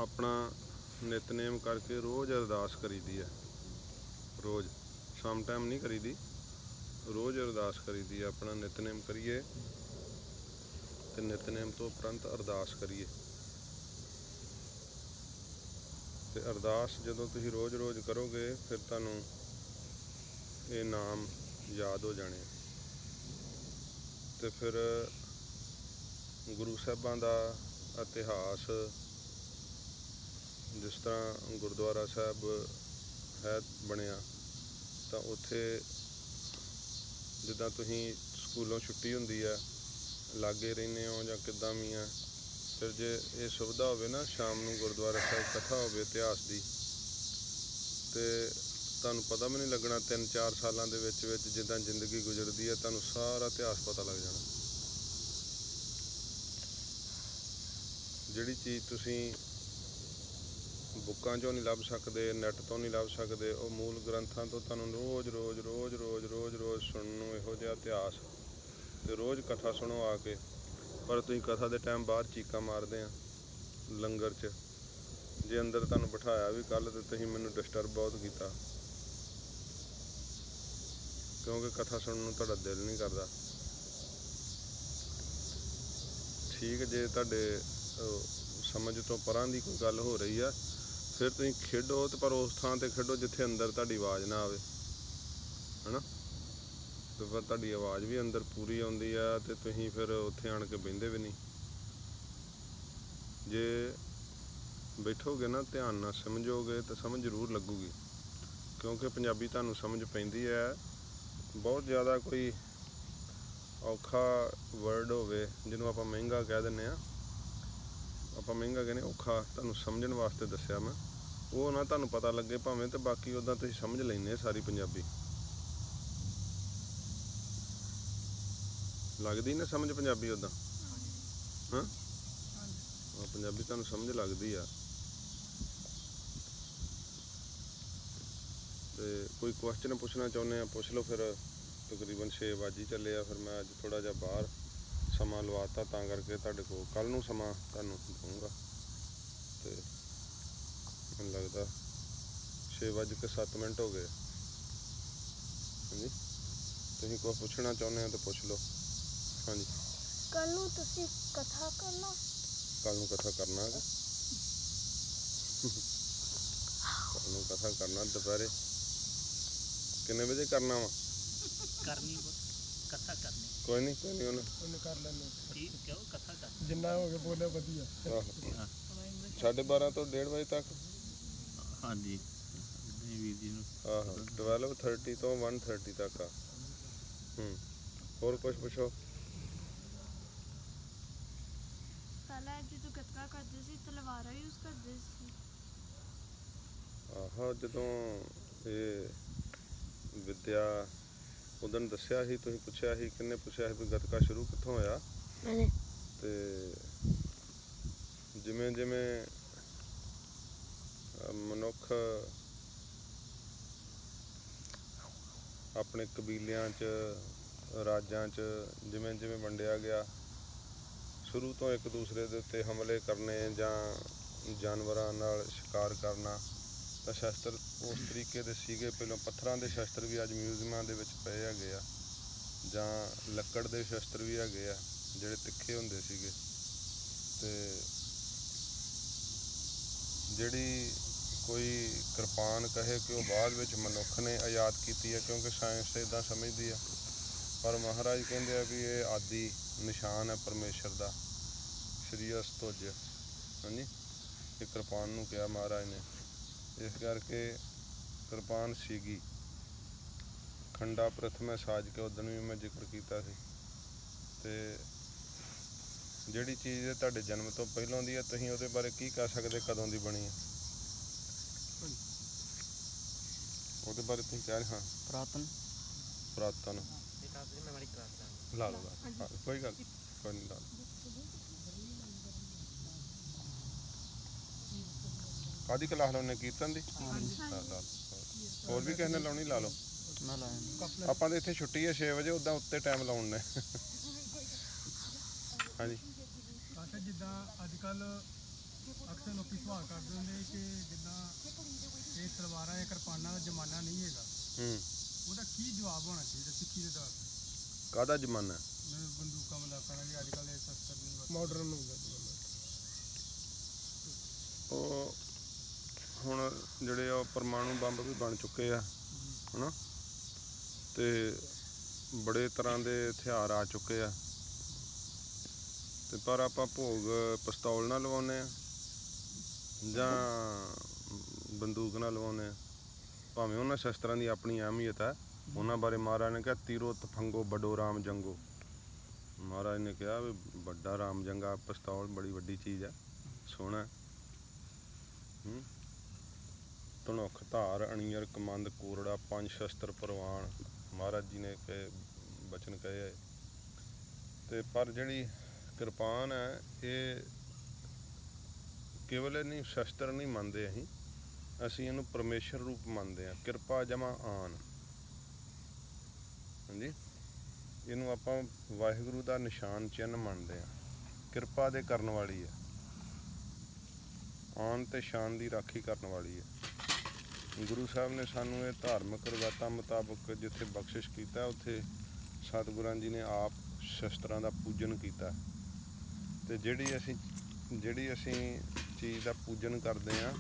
ਆਪਣਾ ਨਿਤਨੇਮ ਕਰਕੇ ਰੋਜ਼ ਅਰਦਾਸ ਕਰੀਦੀ ਹੈ, ਰੋਜ਼, ਸਮਟਾਈਮ ਨਹੀਂ ਕਰੀਦੀ, ਰੋਜ਼ ਅਰਦਾਸ ਕਰੀਦੀ ਹੈ। ਆਪਣਾ ਨਿਤਨੇਮ ਕਰੀਏ ਤੇ ਨਿਤਨੇਮ ਤੋਂ ਉਪਰੰਤ ਅਰਦਾਸ ਕਰੀਏ। ਤੇ ਅਰਦਾਸ ਜਦੋਂ ਤੁਸੀਂ ਰੋਜ਼ ਕਰੋਗੇ ਫਿਰ ਤੁਹਾਨੂੰ ਇਹ ਨਾਮ ਯਾਦ ਹੋ ਜਾਣੇ। ਤੇ ਫਿਰ ਗੁਰੂ ਸਾਹਿਬਾਂ ਦਾ ਇਤਿਹਾਸ, ਜਿਸ ਤਰ੍ਹਾਂ ਗੁਰਦੁਆਰਾ ਸਾਹਿਬ ਹੈ ਬਣਿਆ, ਤਾਂ ਉੱਥੇ ਜਿੱਦਾਂ ਤੁਸੀਂ ਸਕੂਲੋਂ ਛੁੱਟੀ ਹੁੰਦੀ ਆ, ਲਾਗੇ ਰਹਿੰਦੇ ਹੋ ਜਾਂ ਕਿੱਦਾਂ ਵੀ ਆ, ਫਿਰ ਜੇ ਇਹ ਸੁਵਿਧਾ ਹੋਵੇ ਨਾ, ਸ਼ਾਮ ਨੂੰ ਗੁਰਦੁਆਰਾ ਸਾਹਿਬ ਕਥਾ ਹੋਵੇ ਇਤਿਹਾਸ ਦੀ, ਤੇ ਤੁਹਾਨੂੰ ਪਤਾ ਵੀ ਨਹੀਂ ਲੱਗਣਾ 3-4 ਸਾਲਾਂ ਦੇ ਵਿੱਚ ਜਿੱਦਾਂ ਜ਼ਿੰਦਗੀ ਗੁਜ਼ਰਦੀ ਹੈ, ਤੁਹਾਨੂੰ ਸਾਰਾ ਇਤਿਹਾਸ ਪਤਾ ਲੱਗ ਜਾਣਾ। ਜਿਹੜੀ ਚੀਜ਼ ਤੁਸੀਂ ਬੁੱਕਾਂ 'ਚੋਂ ਨਹੀਂ ਲੱਭ ਸਕਦੇ, ਨੈੱਟ ਤੋਂ ਨਹੀਂ ਲੱਭ ਸਕਦੇ, ਉਹ ਮੂਲ ਗ੍ਰੰਥਾਂ ਤੋਂ ਤੁਹਾਨੂੰ ਰੋਜ਼ ਸੁਣਨ ਨੂੰ ਇਹੋ ਜਿਹਾ ਇਤਿਹਾਸ, ਤੇ ਰੋਜ਼ ਕਥਾ ਸੁਣੋ ਆ ਕੇ। ਪਰ ਤੁਸੀਂ ਕਥਾ ਦੇ ਟਾਈਮ ਬਾਹਰ ਚੀਕਾਂ ਮਾਰਦੇ ਆ ਲੰਗਰ 'ਚ। ਜੇ ਅੰਦਰ ਤੁਹਾਨੂੰ ਬਿਠਾਇਆ ਵੀ ਕੱਲ੍ਹ ਤੇ ਤੁਸੀਂ ਮੈਨੂੰ ਡਿਸਟਰਬ ਬਹੁਤ ਕੀਤਾ, ਕਿਉਂਕਿ ਕਥਾ ਸੁਣਨ ਨੂੰ ਤੁਹਾਡਾ ਦਿਲ ਨਹੀਂ ਕਰਦਾ। ਠੀਕ, ਜੇ ਤੁਹਾਡੇ ਸਮਝ ਤੋਂ ਪਰਾਂ ਦੀ ਕੋਈ ਗੱਲ ਹੋ ਰਹੀ ਆ, ਫਿਰ ਤੁਸੀਂ ਖੇਡੋ, ਤੇ ਪਰ ਉਸ ਥਾਂ 'ਤੇ ਖੇਡੋ ਜਿੱਥੇ ਅੰਦਰ ਤੁਹਾਡੀ ਆਵਾਜ਼ ਨਾ ਆਵੇ, ਹੈ ਨਾ। ਤੇ ਫਿਰ ਤੁਹਾਡੀ ਆਵਾਜ਼ ਵੀ ਅੰਦਰ ਪੂਰੀ ਆਉਂਦੀ ਆ, ਤੇ ਤੁਸੀਂ ਫਿਰ ਉੱਥੇ ਆਣ ਕੇ ਬਹਿੰਦੇ ਵੀ ਨਹੀਂ। ਜੇ ਬੈਠੋਗੇ ਨਾ, ਧਿਆਨ ਨਾਲ ਸਮਝੋਗੇ ਤਾਂ ਸਮਝ ਜ਼ਰੂਰ ਲੱਗੂਗੀ, ਕਿਉਂਕਿ ਪੰਜਾਬੀ ਤੁਹਾਨੂੰ ਸਮਝ ਪੈਂਦੀ ਹੈ। ਬਹੁਤ ਜ਼ਿਆਦਾ ਕੋਈ ਔਖਾ ਵਰਡ ਹੋਵੇ ਜਿਹਨੂੰ ਆਪਾਂ ਮਹਿੰਗਾ ਕਹਿ ਦਿੰਦੇ ਹਾਂ, ਆਪਾਂ ਮਹਿੰਗਾ ਕਹਿੰਦੇ, ਔਖਾ ਤੁਹਾਨੂੰ ਸਮਝਣ ਵਾਸਤੇ ਦੱਸਿਆ ਮੈਂ, ਉਹ ਨਾ ਤੁਹਾਨੂੰ ਪਤਾ ਲੱਗੇ ਭਾਵੇਂ, ਤੇ ਬਾਕੀ ਉੱਦਾਂ ਤੁਸੀਂ ਸਮਝ ਲੈਂਦੇ ਸਾਰੀ ਪੰਜਾਬੀ। ਲੱਗਦੀ ਨਾ ਸਮਝ ਪੰਜਾਬੀ ਉੱਦਾਂ? ਹਾਂ, ਪੰਜਾਬੀ ਤੁਹਾਨੂੰ ਸਮਝ ਲੱਗਦੀ ਆ। ਤੇ ਕੋਈ ਕੁਐਸਚਨ ਪੁੱਛਣਾ ਚਾਹੁੰਦੇ ਆ, ਪੁੱਛ ਲਓ। ਫਿਰ ਤਕਰੀਬਨ 6 ਵੱਜ ਹੀ ਚੱਲੇ ਆ। ਫਿਰ ਮੈਂ ਅੱਜ ਥੋੜ੍ਹਾ ਜਿਹਾ ਬਾਹਰ ਸਮਾਂ ਲਵਾਤਾ, ਤਾਂ ਕਰਕੇ ਤੁਹਾਡੇ ਕੋਲ ਕੱਲ੍ਹ ਨੂੰ ਸਮਾਂ ਤੁਹਾਨੂੰ ਦਊਂਗਾ। ਤੇ ਮੈਨੂੰ ਲੱਗਦਾ 6:07 ਹੋ ਗਏ। ਹਾਂਜੀ, ਤੁਸੀਂ ਕੁਛ ਪੁੱਛਣਾ ਚਾਹੁੰਦੇ ਹੋ ਤਾਂ ਪੁੱਛ ਲਓ। ਹਾਂਜੀ, ਕੱਲ ਨੂੰ ਤੁਸੀਂ ਕਥਾ ਕਰਨਾ? ਕੱਲ੍ਹ ਨੂੰ ਕਥਾ ਕਰਨਾ ਹੈਗਾ। ਕੱਲ੍ਹ ਨੂੰ ਕਥਾ ਕਰਨਾ ਦੁਪਹਿਰੇ ਕਿੰਨੇ ਵਜੇ ਕਰਨਾ ਵਾ? ਕਰਨੀ ਕਥਾ ਕਰਨੀ, ਕੋਈ ਨਹੀਂ ਉਹਨੇ ਕਰ ਲੈਣੇ ਠੀਕ, ਕਿਉਂ ਕਥਾ ਕਰਨੀ ਜਿੰਨਾ ਹੋ ਗਿਆ ਬੋਲਿਆ ਵਧੀਆ। 12:30 ਤੋਂ 1:30 ਵਜੇ ਤੱਕ। ਹਾਂਜੀ ਵੀਰ ਜੀ ਨੂੰ। ਆਹੋ, 12:30 ਤੋਂ 1:30 ਤੱਕ ਆ। ਹੋਰ ਕੁਛ ਪੁੱਛੋ। ਪਹਿਲਾਂ ਜਦੋਂ ਗੱਤਕਾ ਕਰਦੇ ਸੀ ਤਲਵਾਰਾਂ ਯੂਜ਼ ਕਰਦੇ ਸੀ। ਆਹੋ, ਜਦੋਂ ਇਹ ਵਿੱਦਿਆ ਉਦੋਂ ਦੱਸਿਆ ਸੀ, ਤੁਸੀਂ ਪੁੱਛਿਆ ਸੀ, ਕਿਹਨੇ ਪੁੱਛਿਆ ਸੀ ਵੀ ਗੱਤਕਾ ਸ਼ੁਰੂ ਕਿੱਥੋਂ ਹੋਇਆ? ਤੇ ਜਿਵੇਂ ਜਿਵੇਂ ਮਨੁੱਖ ਆਪਣੇ ਕਬੀਲਿਆਂ 'ਚ, ਰਾਜਾਂ 'ਚ ਜਿਵੇਂ ਜਿਵੇਂ ਵੰਡਿਆ ਗਿਆ, ਸ਼ੁਰੂ ਤੋਂ ਇੱਕ ਦੂਸਰੇ ਦੇ ਉੱਤੇ ਹਮਲੇ ਕਰਨੇ ਜਾਂ ਜਾਨਵਰਾਂ ਨਾਲ ਸ਼ਿਕਾਰ ਕਰਨਾ, ਤਾਂ ਸ਼ਸਤਰ ਉਸ ਤਰੀਕੇ ਦੇ ਸੀਗੇ। ਪਹਿਲਾਂ ਪੱਥਰਾਂ ਦੇ ਸ਼ਸਤਰ ਵੀ ਅੱਜ ਮਿਊਜ਼ੀਅਮਾਂ ਦੇ ਵਿੱਚ ਪਏ ਹੈਗੇ ਆ, ਜਾਂ ਲੱਕੜ ਦੇ ਸ਼ਸਤਰ ਵੀ ਹੈਗੇ ਆ ਜਿਹੜੇ ਤਿੱਖੇ ਹੁੰਦੇ ਸੀਗੇ। ਤੇ ਜਿਹੜੀ ਕੋਈ ਕਿਰਪਾਨ ਕਹੇ ਕਿ ਉਹ ਬਾਅਦ ਵਿੱਚ ਮਨੁੱਖ ਨੇ ਆਯਾਤ ਕੀਤੀ ਹੈ, ਕਿਉਂਕਿ ਸਾਇੰਸ ਇੱਦਾਂ ਸਮਝਦੀ ਆ, ਪਰ ਮਹਾਰਾਜ ਕਹਿੰਦੇ ਆ ਵੀ ਇਹ ਆਦਿ ਨਿਸ਼ਾਨ ਹੈ ਪਰਮੇਸ਼ਰ ਦਾ, ਸ਼੍ਰੀ ਅਸਤੁਜ। ਹਾਂਜੀ, ਇਹ ਕਿਰਪਾਨ ਨੂੰ ਕਿਹਾ ਮਹਾਰਾਜ ਨੇ, ਇਸ ਕਰਕੇ ਕਿਰਪਾਨ ਸੀਗੀ। ਖੰਡਾ ਪ੍ਰਥਮੇ ਸਾਜ ਕੇ ਉਦਣ ਵੀ ਮੈਂ ਜ਼ਿਕਰ ਕੀਤਾ ਸੀ। ਤੇ ਜਿਹੜੀ ਚੀਜ਼ ਤੁਹਾਡੇ ਜਨਮ ਤੋਂ ਪਹਿਲਾਂ ਦੀ ਹੈ, ਤੁਸੀਂ ਉਹਦੇ ਬਾਰੇ ਕੀ ਕਹਿ ਸਕਦੇ ਕਦੋਂ ਦੀ ਬਣੀ ਹੈ? ਉਹਦੇ ਬਾਰੇ ਤੁਸੀਂ ਕਹਿ ਰਹੇ? ਹਾਂ, ਪੁਰਾਤਨ ਲਾ ਲਓ, ਕੋਈ ਗੱਲ ਕੋਈ ਨਹੀਂ, ਲਾ ਲਓ। ਕਾਹਦੀ ਕਲਾਸ ਲਾਉਣੇ? ਕੀਰਤਨ ਦੀ? ਹੋਰ ਵੀ ਕਿਸੇ ਨੇ ਲਾਉਣੀ? ਲਾ ਲਓ। ਆਪਾਂ ਤਾਂ ਇੱਥੇ ਛੁੱਟੀ ਹੈ 6 ਵਜੇ, ਉੱਦਾਂ ਉੱਤੇ ਟਾਈਮ ਲਾਉਣ ਨੇ। ਹਾਂਜੀ, ਜਿੱਦਾਂ ਅੱਜ ਕੱਲ੍ਹ ਅਕਸਰ ਲੋਕੀ ਸਵਾਲ ਕਰਦੇ ਹੁੰਦੇ ਕਿ ਜਿੱਦਾਂ ਇਹ ਤਲਵਾਰਾਂ ਜਾਂ ਕਿਰਪਾਨਾਂ ਦਾ ਜ਼ਮਾਨਾ ਨਹੀਂ ਹੈਗਾ, ਉਹਦਾ ਕੀ ਜਵਾਬ ਹੋਣਾ ਚਾਹੀਦਾ ਸਿੱਖੀ ਦੇ ਤੌਰ 'ਤੇ? ਕਾਹਦਾ ਜ਼ਮਾਨਾ? ਬੰਦੂਕਾਂ ਮਲਾਕਾਂ ਜੀ ਅੱਜ ਕੱਲ੍ਹ ਇਹ ਸ਼ਸਤਰ ਨਹੀਂ ਮਾਡਰਨ ਹੋ ਗਿਆ ਜ਼ਮਾਨਾ। ਉਹ ਹੁਣ ਜਿਹੜੇ ਆ ਪਰਮਾਣੂ ਬੰਬ ਵੀ ਬਣ ਚੁੱਕੇ ਆ, ਹੈ ਨਾ, ਤੇ ਬੜੇ ਤਰ੍ਹਾਂ ਦੇ ਹਥਿਆਰ ਆ ਚੁੱਕੇ ਆ। ਤੇ ਪਰ ਆਪਾਂ ਭੋਗ ਪਿਸਤੌਲ ਨਾਲ ਲਵਾਉਂਦੇ ਆ ਜਾਂ ਬੰਦੂਕ ਨਾਲ ਲਵਾਉਂਦੇ ਆ, ਭਾਵੇਂ ਉਹਨਾਂ ਸ਼ਸਤਰਾਂ ਦੀ ਆਪਣੀ ਅਹਿਮੀਅਤ ਹੈ। ਉਹਨਾਂ ਬਾਰੇ ਮਹਾਰਾਜ ਨੇ ਕਿਹਾ ਤੀਰੋ ਤਫੰਗੋ ਬਡੋ ਰਾਮ ਜੰਗੋ। ਮਹਾਰਾਜ ਨੇ ਕਿਹਾ ਵੀ ਵੱਡਾ ਰਾਮ ਜੰਗਾ, ਪਿਸਤੌਲ ਬੜੀ ਵੱਡੀ ਚੀਜ਼ ਹੈ, ਸੋਹਣਾ। ਧਨੁੱਖ ਧਾਰ ਅਣੀਅਰ ਕਮੰਦ ਕੋਰੜਾ, ਪੰਜ ਸ਼ਸਤਰ ਪ੍ਰਵਾਨ, ਮਹਾਰਾਜ ਜੀ ਨੇ ਬਚਨ ਕਹੇ ਹੈ। ਤੇ ਪਰ ਜਿਹੜੀ ਕਿਰਪਾਨ ਹੈ, ਇਹ ਕੇਵਲ ਇਹ ਨਹੀਂ ਸ਼ਸਤਰ ਨਹੀਂ ਮੰਨਦੇ ਅਸੀਂ ਇਹਨੂੰ ਪਰਮੇਸ਼ਰ ਰੂਪ ਮੰਨਦੇ ਹਾਂ। ਕਿਰਪਾ ਜਮਾ ਆਨ, ਹਾਂਜੀ, ਇਹਨੂੰ ਆਪਾਂ ਵਾਹਿਗੁਰੂ ਦਾ ਨਿਸ਼ਾਨ ਚਿੰਨ੍ਹ ਮੰਨਦੇ ਹਾਂ। ਕਿਰਪਾ ਦੇ ਕਰਨ ਵਾਲੀ ਹੈ, ਆਨ ਤੇ ਸ਼ਾਨ ਦੀ ਰਾਖੀ ਕਰਨ ਵਾਲੀ ਹੈ। ਗੁਰੂ ਸਾਹਿਬ ਨੇ ਸਾਨੂੰ ਇਹ ਧਾਰਮਿਕ ਰਵਾਇਤਾਂ ਮੁਤਾਬਕ ਜਿੱਥੇ ਬਖਸ਼ਿਸ਼ ਕੀਤਾ, ਉੱਥੇ ਸਤਿਗੁਰਾਂ ਜੀ ਨੇ ਆਪ ਸ਼ਸਤਰਾਂ ਦਾ ਪੂਜਨ ਕੀਤਾ। ਅਤੇ ਜਿਹੜੀ ਅਸੀਂ ਚੀਜ਼ ਦਾ ਪੂਜਨ ਕਰਦੇ ਹਾਂ,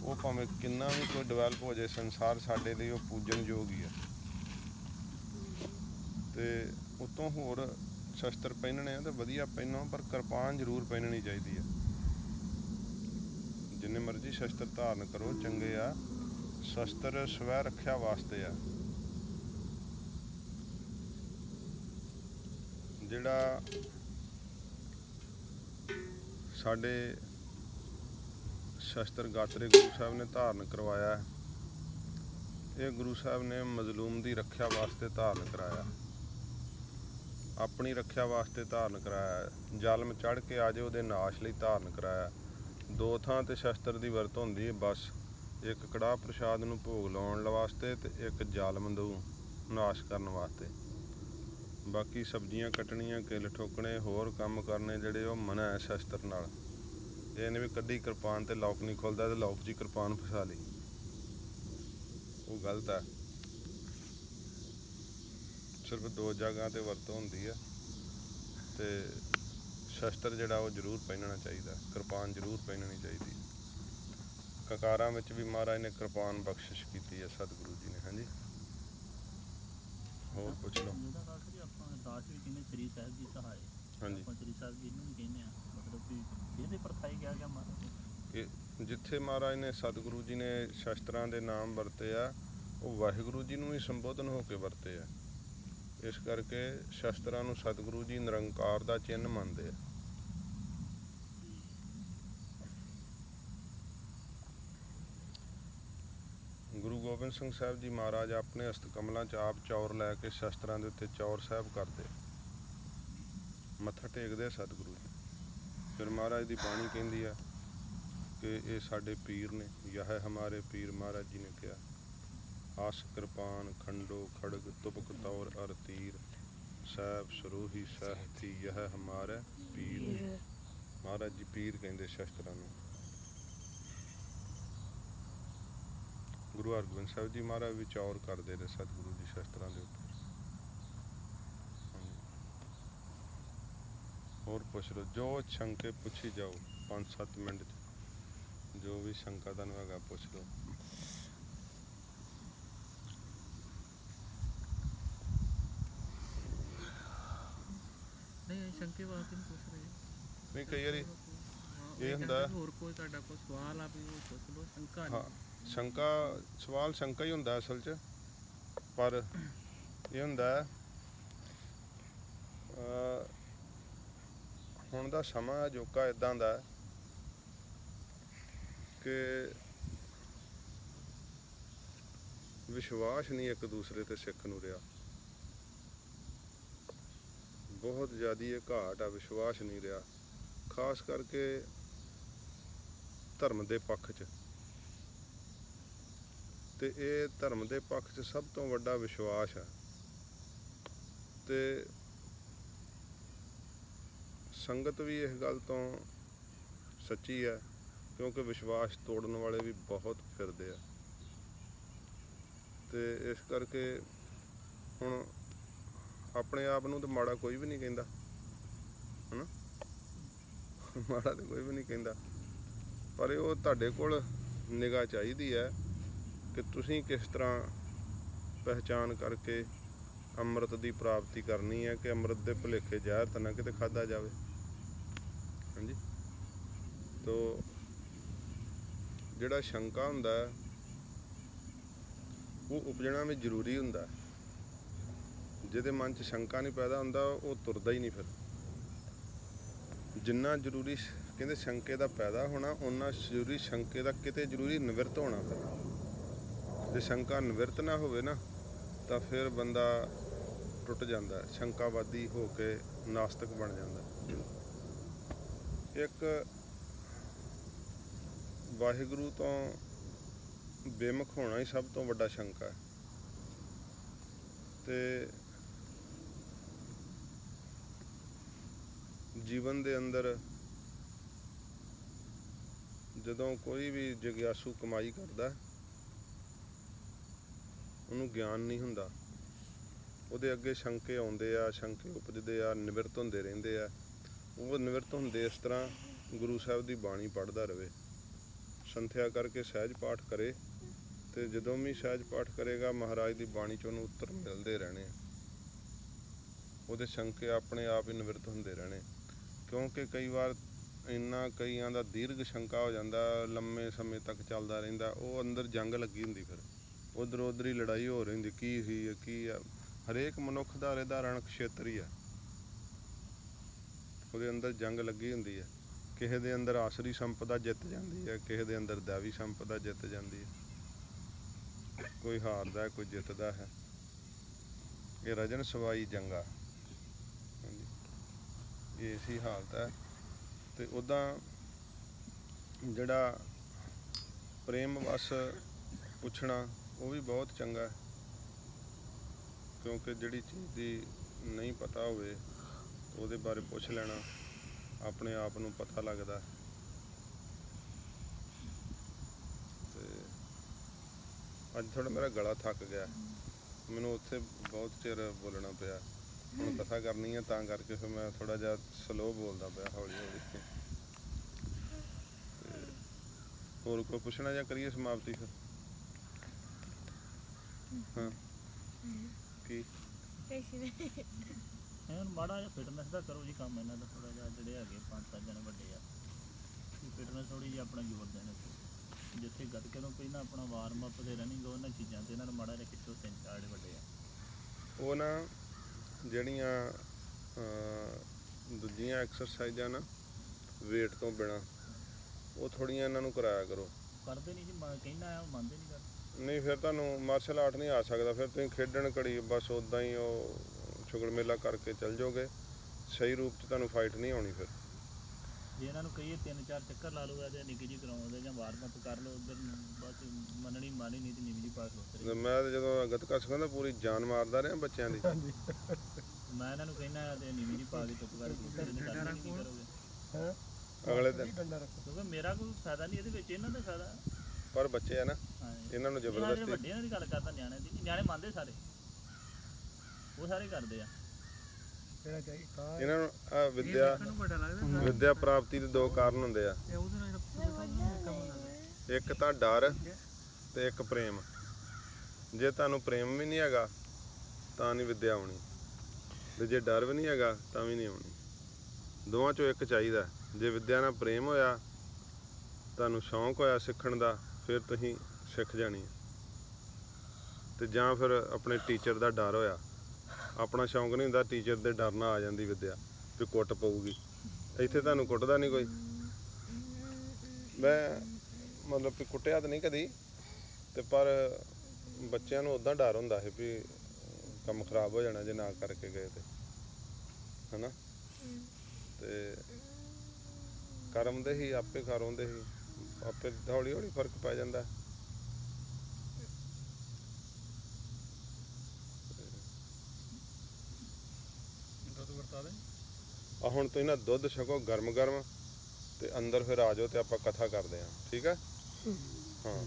ਉਹ ਭਾਵੇਂ ਕਿੰਨਾ ਵੀ ਕੋਈ ਡਿਵੈਲਪ ਹੋ ਜਾਏ ਸੰਸਾਰ, ਸਾਡੇ ਲਈ ਉਹ ਪੂਜਨਯੋਗ ਹੀ ਹੈ। ਅਤੇ ਉੱਤੋਂ ਹੋਰ ਸ਼ਸਤਰ ਪਹਿਨਣੇ ਆ ਤਾਂ ਵਧੀਆ ਪਹਿਨੋ, ਪਰ ਕਿਰਪਾਨ ਜ਼ਰੂਰ ਪਹਿਨਣੀ ਚਾਹੀਦੀ ਹੈ। ਜਿੰਨੇ ਮਰਜ਼ੀ ਸ਼ਸਤਰ ਧਾਰਨ ਕਰੋ ਚੰਗੇ ਆ, ਸ਼ਸਤਰ ਸਵੈ ਰੱਖਿਆ ਵਾਸਤੇ ਆ। ਜਿਹੜਾ ਸਾਡੇ ਸ਼ਸਤਰ ਗਾਤਰੇ ਗੁਰੂ ਸਾਹਿਬ ਨੇ ਧਾਰਨ ਕਰਵਾਇਆ, ਇਹ ਗੁਰੂ ਸਾਹਿਬ ਨੇ ਮਜ਼ਲੂਮ ਦੀ ਰੱਖਿਆ ਵਾਸਤੇ ਧਾਰਨ ਕਰਾਇਆ, ਆਪਣੀ ਰੱਖਿਆ ਵਾਸਤੇ ਧਾਰਨ ਕਰਾਇਆ। ਜ਼ਾਲਮ ਚੜ੍ਹ ਕੇ ਆ ਜਾਏ ਉਹਦੇ ਨਾਸ਼ ਲਈ ਧਾਰਨ ਕਰਾਇਆ। ਦੋ ਥਾਂ 'ਤੇ ਸ਼ਸਤਰ ਦੀ ਵਰਤੋਂ ਹੁੰਦੀ ਹੈ ਬਸ, ਇੱਕ ਕੜਾਹ ਪ੍ਰਸ਼ਾਦ ਨੂੰ ਭੋਗ ਲਾਉਣ ਵਾਸਤੇ ਅਤੇ ਇੱਕ ਜ਼ਾਲਮ ਨੂੰ ਨਾਸ਼ ਕਰਨ ਵਾਸਤੇ। ਬਾਕੀ ਸਬਜ਼ੀਆਂ ਕੱਟਣੀਆਂ, ਕਿੱਲ ਠੋਕਣੇ, ਹੋਰ ਕੰਮ ਕਰਨੇ ਜਿਹੜੇ ਉਹ ਮਨ੍ਹਾ ਹੈ ਸ਼ਸਤਰ ਨਾਲ। ਇਹ ਨਹੀਂ ਵੀ ਕੱਢੀ ਕਿਰਪਾਨ ਤੇ ਲੌਕ ਨਹੀਂ ਖੁੱਲ੍ਹਦਾ ਤੇ ਲੌਕ 'ਚ ਹੀ ਕਿਰਪਾਨ ਫਸਾ ਲਈ, ਉਹ ਗਲਤ ਹੈ। ਸਿਰਫ ਦੋ ਜਗ੍ਹਾ 'ਤੇ ਵਰਤੋਂ ਹੁੰਦੀ ਹੈ ਅਤੇ ਸ਼ਸਤਰ ਜਿਹੜਾ ਉਹ ਜ਼ਰੂਰ ਪਹਿਨਣਾ ਚਾਹੀਦਾ, ਕਿਰਪਾਨ ਜ਼ਰੂਰ ਪਹਿਨਣੀ ਚਾਹੀਦੀ। ਕਕਾਰਾਂ ਵਿੱਚ ਵੀ ਮਹਾਰਾਜ ਨੇ ਕਿਰਪਾਨ ਬਖਸ਼ਿਸ਼ ਕੀਤੀ ਹੈ ਸਤਿਗੁਰੂ ਜੀ ਨੇ। ਹਾਂਜੀ, ਹੋਰ ਪੁੱਛ ਲਓ। ਆਪਾਂ ਦਾਸ ਵੀ ਕਹਿੰਦੇ ਸ੍ਰੀ ਸਾਹਿਬ ਜੀ ਸਹਾਏ, ਹਾਂਜੀ, ਆਪਾਂ ਸ੍ਰੀ ਸਾਹਿਬ ਜੀ ਨੂੰ ਵੀ ਕਹਿੰਦੇ ਆ, ਮਤਲਬ ਕਿ ਇਹਦੇ ਪ੍ਰਥਾ ਹੀ ਕਿਹਾ ਗਿਆ ਮਹਾਰਾਜ ਕਿ ਜਿੱਥੇ ਮਹਾਰਾਜ ਨੇ ਸਤਿਗੁਰੂ ਜੀ ਨੇ ਸ਼ਸਤਰਾਂ ਦੇ ਨਾਮ ਵਰਤੇ ਆ, ਉਹ ਵਾਹਿਗੁਰੂ ਜੀ ਨੂੰ ਹੀ ਸੰਬੋਧਨ ਹੋ ਕੇ ਵਰਤੇ ਆ। ਇਸ ਕਰਕੇ ਸ਼ਸਤਰਾਂ ਨੂੰ ਸਤਿਗੁਰੂ ਜੀ ਨਿਰੰਕਾਰ ਦਾ ਚਿੰਨ੍ਹ ਮੰਨਦੇ ਆ। ਗੁਰੂ ਗੋਬਿੰਦ ਸਿੰਘ ਸਾਹਿਬ ਜੀ ਮਹਾਰਾਜ ਆਪਣੇ ਹਸਤ ਕਮਲਾਂ 'ਚ ਆਪ ਚੌਰ ਲੈ ਕੇ ਸ਼ਸਤਰਾਂ ਦੇ ਉੱਤੇ ਚੌਰ ਸਾਹਿਬ ਕਰਦੇ, ਮੱਥਾ ਟੇਕਦੇ ਸਤਿਗੁਰੂ ਜੀ। ਫਿਰ ਮਹਾਰਾਜ ਦੀ ਬਾਣੀ ਕਹਿੰਦੀ ਆ ਕਿ ਇਹ ਸਾਡੇ ਪੀਰ ਨੇ, ਯਹ ਹਮਾਰੇ ਪੀਰ, ਮਹਾਰਾਜ ਜੀ ਨੇ ਕਿਹਾ। ਆਸ ਕਿਰਪਾਨ ਖੰਡੋ ਖੜਗ ਤੁਪਕ ਤੌਰ ਅਰ ਤੀਰ, ਸਾਹਿਬ ਸਰੋਹੀ ਸਾਹਿਤੀ ਯਹ ਹਮਾਰੇ ਪੀਰ। ਮਹਾਰਾਜ ਜੀ ਪੀਰ ਕਹਿੰਦੇ ਸ਼ਸਤਰਾਂ ਨੂੰ। ਗੁਰੂ ਹਰਗੋਬਿੰਦ ਸਾਹਿਬ ਜੀ ਮਹਾਰਾਜ ਵੀ ਚੌਰ ਕਰਦੇ ਨੇ ਸਤਿਗੁਰੂ ਜੀ ਸ਼ਸਤਰਾਂ ਦੇ ਉੱਤੇ। ਹੋਰ ਪੁੱਛ ਲਓ, ਜੋ ਸ਼ੰਕੇ ਪੁੱਛੀ ਜਾਓ 5-7 ਮਿੰਟ 'ਚ, ਜੋ ਵੀ ਸ਼ੰਕਾ ਤੁਹਾਨੂੰ ਹੈਗਾ ਪੁੱਛ ਲਓ। ਨਹੀਂ ਸ਼ੰਕੇ ਵਾਸਤੇ ਨਹੀਂ ਪੁੱਛ ਰਹੇ। ਨਹੀਂ ਕਈ ਵਾਰੀ ਇਹ ਹੁੰਦਾ, ਹੋਰ ਕੋਈ ਤੁਹਾਡਾ ਕੋਈ ਸਵਾਲ ਆ ਵੀ ਉਹ ਪੁੱਛ ਲਓ, ਸ਼ੰਕਾ ਹਾਂ ਸ਼ੰਕਾ, ਸਵਾਲ ਸ਼ੰਕਾ ਹੀ ਹੁੰਦਾ ਅਸਲ 'ਚ। ਪਰ ਇਹ ਹੁੰਦਾ ਹੁਣ ਦਾ ਸਮਾਂ ਅਜੋਕਾ ਇੱਦਾਂ ਦਾ ਕਿ ਵਿਸ਼ਵਾਸ ਨਹੀਂ ਇੱਕ ਦੂਸਰੇ 'ਤੇ ਸਿੱਖ ਨੂੰ ਰਿਹਾ। ਬਹੁਤ ਜ਼ਿਆਦਾ ਇਹ ਘਾਟ ਆ, ਵਿਸ਼ਵਾਸ ਨਹੀਂ ਰਿਹਾ, ਖਾਸ ਕਰਕੇ ਧਰਮ ਦੇ ਪੱਖ 'ਚ। ਅਤੇ ਇਹ ਧਰਮ ਦੇ ਪੱਖ 'ਚ ਸਭ ਤੋਂ ਵੱਡਾ ਵਿਸ਼ਵਾਸ ਆ। ਅਤੇ ਸੰਗਤ ਵੀ ਇਸ ਗੱਲ ਤੋਂ ਸੱਚੀ ਹੈ, ਕਿਉਂਕਿ ਵਿਸ਼ਵਾਸ ਤੋੜਨ ਵਾਲੇ ਵੀ ਬਹੁਤ ਫਿਰਦੇ ਆ। ਅਤੇ ਇਸ ਕਰਕੇ ਹੁਣ ਆਪਣੇ ਆਪ ਨੂੰ ਤਾਂ ਮਾੜਾ ਕੋਈ ਵੀ ਨਹੀਂ ਕਹਿੰਦਾ, ਹੈ ਨਾ, ਮਾੜਾ ਤਾਂ ਕੋਈ ਵੀ ਨਹੀਂ ਕਹਿੰਦਾ। ਪਰ ਉਹ ਤੁਹਾਡੇ ਕੋਲ ਨਿਗਾਹ ਚਾਹੀਦੀ ਹੈ ਕਿ ਤੁਸੀਂ ਕਿਸ ਤਰ੍ਹਾਂ ਪਹਿਚਾਣ ਕਰਕੇ ਅੰਮ੍ਰਿਤ ਦੀ ਪ੍ਰਾਪਤੀ ਕਰਨੀ ਹੈ, ਕਿ ਅੰਮ੍ਰਿਤ ਦੇ ਭੁਲੇਖੇ ਜ਼ਹਿਰ ਤਾਂ ਨਾ ਕਿਤੇ ਖਾਧਾ ਜਾਵੇ। ਹਾਂਜੀ, ਤੋ ਜਿਹੜਾ ਸ਼ੰਕਾ ਹੁੰਦਾ ਉਹ ਉਪਜਣਾ ਵੀ ਜ਼ਰੂਰੀ ਹੁੰਦਾ। ਜਿਹਦੇ ਮਨ 'ਚ ਸ਼ੰਕਾ ਨਹੀਂ ਪੈਦਾ ਹੁੰਦਾ ਉਹ ਤੁਰਦਾ ਹੀ ਨਹੀਂ। ਫਿਰ ਜਿੰਨਾ ਜ਼ਰੂਰੀ ਕਹਿੰਦੇ ਸ਼ੰਕੇ ਦਾ ਪੈਦਾ ਹੋਣਾ, ਓਨਾ ਜ਼ਰੂਰੀ ਸ਼ੰਕੇ ਦਾ ਕਿਤੇ ਜ਼ਰੂਰੀ ਨਿਵਰਤ ਹੋਣਾ। ਫਿਰ ਜੇ ਸ਼ੰਕਾ ਨਿਵਰਤ ਨਾ ਹੋਵੇ ਨਾ ਤਾਂ ਫਿਰ ਬੰਦਾ ਟੁੱਟ ਜਾਂਦਾ, ਸ਼ੰਕਾਵਾਦੀ ਹੋ ਕੇ ਨਾਸਤਿਕ ਬਣ ਜਾਂਦਾ। ਇੱਕ ਵਾਹਿਗੁਰੂ ਤੋਂ ਬੇਮੁਖ ਹੋਣਾ ਹੀ ਸਭ ਤੋਂ ਵੱਡਾ ਸ਼ੰਕਾ ਹੈ। ਤੇ ਜੀਵਨ ਦੇ ਅੰਦਰ ਜਦੋਂ ਕੋਈ ਵੀ ਜਗਿਆਸੂ ਕਮਾਈ ਕਰਦਾ, ਉਹਨੂੰ ਗਿਆਨ ਨਹੀਂ ਹੁੰਦਾ, ਉਹਦੇ ਅੱਗੇ ਸ਼ੰਕੇ ਆਉਂਦੇ ਆ, ਸ਼ੰਕੇ ਉਪਜਦੇ ਆ, ਨਿਵਰਤ ਹੁੰਦੇ ਰਹਿੰਦੇ ਆ। ਉਹ ਨਿਵਰਤ ਹੁੰਦੇ ਇਸ ਤਰ੍ਹਾਂ, ਗੁਰੂ ਸਾਹਿਬ ਦੀ ਬਾਣੀ ਪੜ੍ਹਦਾ ਰਹੇ, ਸੰਥਿਆ ਕਰਕੇ ਸਹਿਜ ਪਾਠ ਕਰੇ, ਤੇ ਜਦੋਂ ਵੀ ਸਹਿਜ ਪਾਠ ਕਰੇਗਾ ਮਹਾਰਾਜ ਦੀ ਬਾਣੀ 'ਚ ਉਹਨੂੰ ਉੱਤਰ ਮਿਲਦੇ ਰਹਿਣੇ ਆ। ਉਹਦੇ ਸ਼ੰਕੇ ਆਪਣੇ ਆਪ ਹੀ ਨਿਵਰਤ ਹੁੰਦੇ ਰਹਿਣੇ, ਕਿਉਂਕਿ ਕਈ ਵਾਰ ਇੰਨਾ ਕਈਆਂ ਦਾ ਦੀਰਘ ਸ਼ੰਕਾ ਹੋ ਜਾਂਦਾ, ਲੰਮੇ ਸਮੇਂ ਤੱਕ ਚੱਲਦਾ ਰਹਿੰਦਾ। ਉਹ ਅੰਦਰ ਜੰਗ ਲੱਗੀ ਹੁੰਦੀ, ਫਿਰ ਉੱਧਰ ਉੱਧਰ ਹੀ ਲੜਾਈ ਹੋ ਰਹੀ ਹੁੰਦੀ, ਕੀ ਸੀ ਕੀ ਆ। ਹਰੇਕ ਮਨੁੱਖ ਦਾ ਇਹਦਾ ਰਣ ਖੇਤਰ ਹੀ ਆ, ਉਹਦੇ ਅੰਦਰ ਜੰਗ ਲੱਗੀ ਹੁੰਦੀ ਹੈ। ਕਿਸੇ ਦੇ ਅੰਦਰ ਆਸਰੀ ਸੰਪਦਾ ਜਿੱਤ ਜਾਂਦੀ ਹੈ, ਕਿਸੇ ਦੇ ਅੰਦਰ ਦੈਵੀ ਸੰਪਦਾ ਜਿੱਤ ਜਾਂਦੀ ਹੈ। ਕੋਈ ਹਾਰਦਾ, ਕੋਈ ਜਿੱਤਦਾ ਹੈ। ਇਹ ਰਜਨ ਸਵਾਈ ਜੰਗਾ, ਇਹ ਇਸੀ ਹਾਲਤ ਹੈ। ਤੇ ਉੱਦਾਂ ਜਿਹੜਾ ਪ੍ਰੇਮ ਵਸ ਪੁੱਛਣਾ ਉਹ ਵੀ ਬਹੁਤ ਚੰਗਾ, ਕਿਉਂਕਿ ਜਿਹੜੀ ਚੀਜ਼ ਦੀ ਨਹੀਂ ਪਤਾ ਹੋਵੇ ਉਹਦੇ ਬਾਰੇ ਪੁੱਛ ਲੈਣਾ, ਆਪਣੇ ਆਪ ਨੂੰ ਪਤਾ ਲੱਗਦਾ। ਤੇ ਅੱਜ ਥੋੜਾ ਮੇਰਾ ਗਲਾ ਥੱਕ ਗਿਆ, ਮੈਨੂੰ ਉੱਥੇ ਬਹੁਤ ਚਿਰ ਬੋਲਣਾ ਪਿਆ। ਹੁਣ ਕਥਾ ਕਰਨੀ ਹੈ ਤਾਂ ਕਰਕੇ ਫਿਰ ਮੈਂ ਥੋੜਾ ਜਿਹਾ ਸਲੋ ਬੋਲਦਾ ਪਿਆ, ਹੌਲੀ ਹੌਲੀ। ਤੇ ਹੋਰ ਕੋਈ ਪੁੱਛਣਾ ਜਾਂ ਕਰੀਏ ਸਮਾਪਤੀ ਫਿਰ? ਹਾਂ ਕੀ ਹੁਣ ਮਾੜਾ ਜਿਹਾ ਫਿਟਨੈਸ ਦਾ ਕਰੋ ਜੀ ਕੰਮ ਇਹਨਾਂ ਦਾ ਥੋੜਾ ਜਿਹਾ, ਜਿਹੜੇ ਹੈਗੇ 5-7 ਜਣੇ ਵੱਡੇ ਆ, ਫਿਟਨੈਸ ਥੋੜੀ ਜਿਹੀ ਆਪਣਾ ਜ਼ੋਰ ਦੇਣ, ਜਿੱਥੇ ਗੱਤਕੇ ਤੋਂ ਪਹਿਲਾਂ ਆਪਣਾ ਵਾਰਮ ਅਪ ਦੇ ਰਨਿੰਗ ਉਹਨਾਂ ਚੀਜ਼ਾਂ ਤੇ ਇਹਨਾਂ ਨੂੰ ਮਾੜਾ ਜਿਹਾ ਖਿੱਚੋ। 3-4 ਜਿਹੜੇ ਵੱਡੇ ਆ ਉਹ ਨਾ ਜਿਹੜੀਆਂ ਦੂਜੀਆਂ ਐਕਸਰਸਾਈਜ਼ਾਂ ਨਾ ਵੇਟ ਤੋਂ ਬਿਨਾਂ, ਉਹ ਥੋੜ੍ਹੀਆਂ ਇਹਨਾਂ ਨੂੰ ਕਰਾਇਆ ਕਰੋ। ਕਰਦੇ ਨਹੀਂ ਜੀ, ਕਹਿੰਦਾ ਆ ਉਹ ਮੰਨਦੇ ਨਹੀਂ ਕਰਦੇ। ਨਹੀਂ ਫਿਰ ਤੁਹਾਨੂੰ ਮਾਰਸ਼ਲ ਆਰਟ ਨਹੀਂ ਆ ਸਕਦਾ, ਫਿਰ ਤੁਸੀਂ ਖੇਡਣ ਘੜੀ ਬਸ ਉੱਦਾਂ ਹੀ ਉਹ ਸ਼ੁਗਰ ਮੇਲਾ ਕਰਕੇ ਚੱਲ ਜਾਓਗੇ, ਸਹੀ ਰੂਪ 'ਚ ਤੁਹਾਨੂੰ ਫਾਈਟ ਨਹੀਂ ਆਉਣੀ। ਫਿਰ ਜੇ ਇਹਨਾਂ ਨੂੰ ਕਹੀਏ 3-4 ਚੱਕਰ ਲਾ ਲਓ ਜਾਂ ਨਿੱਕੀ ਜਿਹੀ ਕਰਾਉਂਦੇ ਜਾਂ ਵਾਰਮ ਅਪ ਕਰ ਲਓ, ਉੱਧਰ ਬਸ ਮੰਨਣੀ ਮਾਨੀ ਨਹੀਂ ਤੇ ਨਿੱਕੀ ਜਿਹੀ ਪਾਸ ਉੱਤਰ। ਮੈਂ ਤਾਂ ਜਦੋਂ ਗੱਤਕਾ ਸਿਖਾਉਂਦਾ ਪੂਰੀ ਜਾਨ ਮਾਰਦਾ ਰਿਹਾ ਬੱਚਿਆਂ ਦੀ। ਮੈਂ ਇਹਨਾਂ ਨੂੰ ਕਹਿੰਦਾ ਤੇ ਨਿੱਕੀ ਜਿਹੀ ਪਾ ਕੇ ਚੁੱਪ ਕਰਕੇ ਕੀ ਕਰੋਗੇ ਅਗਲੇ ਦਿਨ, ਕਿਉਂਕਿ ਮੇਰਾ ਕੋਈ ਫਾਇਦਾ ਨਹੀਂ ਇਹਦੇ ਵਿੱਚ, ਇਹਨਾਂ ਦਾ ਫਾਇਦਾ। ਪਰ ਬੱਚੇ ਆ ਨਾ, ਇਹਨਾਂ ਨੂੰ ਜ਼ਬਰਦਸਤੀ। ਵੱਡਿਆਂ ਦੀ ਗੱਲ ਕਰਦਾ, ਨਿਆਣੇ ਦੀ ਨਿਆਣੇ ਮੰਨਦੇ ਸਾਰੇ, ਉਹ ਸਾਰੇ ਕਰਦੇ ਆ। ਇਹਨਾਂ ਨੂੰ ਆ ਵਿਦਿਆ ਪ੍ਰਾਪਤੀ ਦੇ 2 ਕਾਰਨ ਹੁੰਦੇ ਆ, ਇੱਕ ਤਾਂ ਡਰ ਤੇ ਇੱਕ ਪ੍ਰੇਮ। ਜੇ ਤੁਹਾਨੂੰ ਪ੍ਰੇਮ ਵੀ ਨਹੀਂ ਹੈਗਾ ਤਾਂ ਨਹੀਂ ਵਿਦਿਆ ਆਉਣੀ, ਤੇ ਜੇ ਡਰ ਵੀ ਨਹੀਂ ਹੈਗਾ ਤਾਂ ਵੀ ਨਹੀਂ ਆਉਣੀ। ਦੋਵਾਂ 'ਚੋਂ ਇੱਕ ਚਾਹੀਦਾ। ਜੇ ਵਿਦਿਆ ਨਾਲ ਪ੍ਰੇਮ ਹੋਇਆ, ਤੁਹਾਨੂੰ ਸ਼ੌਂਕ ਹੋਇਆ ਸਿੱਖਣ ਦਾ, ਫਿਰ ਤੁਸੀਂ ਸਿੱਖ ਜਾਣੀ ਹੈ। ਤੇ ਜਾਂ ਫਿਰ ਆਪਣੇ ਟੀਚਰ ਦਾ ਡਰ ਹੋਇਆ, ਆਪਣਾ ਸ਼ੌਂਕ ਨਹੀਂ ਹੁੰਦਾ, ਟੀਚਰ ਦੇ ਡਰ ਨਾਲ ਆ ਜਾਂਦੀ ਵਿਦਿਆ ਵੀ ਕੁੱਟ ਪਊਗੀ। ਇੱਥੇ ਤੁਹਾਨੂੰ ਕੁੱਟਦਾ ਨਹੀਂ ਕੋਈ, ਮੈਂ ਮਤਲਬ ਵੀ ਕੁੱਟਿਆ ਤਾਂ ਨਹੀਂ ਕਦੀ, ਤੇ ਪਰ ਬੱਚਿਆਂ ਨੂੰ ਉੱਦਾਂ ਡਰ ਹੁੰਦਾ ਹੈ ਵੀ ਕੰਮ ਖਰਾਬ ਹੋ ਜਾਣਾ ਜੇ ਨਾ ਕਰਕੇ ਗਏ ਤੇ, ਹਨਾ। ਤੇ ਕਰਮ ਦੇ ਹੀ ਆਪੇ ਘਰ ਆਉਂਦੇ ਸੀ, ਆਪੇ ਹੌਲੀ ਹੌਲੀ ਫਰਕ ਪੈ ਜਾਂਦਾ। ਆ ਹੁਣ ਤੁਸੀਂ ਨਾ ਦੁੱਧ ਛਕੋ ਗਰਮ ਗਰਮ, ਤੇ ਅੰਦਰ ਫਿਰ ਆ ਜਾਓ ਤੇ ਆਪਾਂ ਕਥਾ ਕਰਦੇ ਹਾਂ, ਠੀਕ ਹੈ? ਹਾਂ,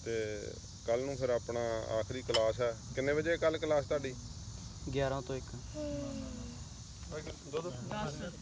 ਤੇ ਕੱਲ ਨੂੰ ਫਿਰ ਆਪਣਾ ਆਖਰੀ ਕਲਾਸ ਹੈ। ਕਿੰਨੇ ਵਜੇ ਕੱਲ ਕਲਾਸ ਤੁਹਾਡੀ? 11 ਤੋਂ 1। ਦੁੱਧ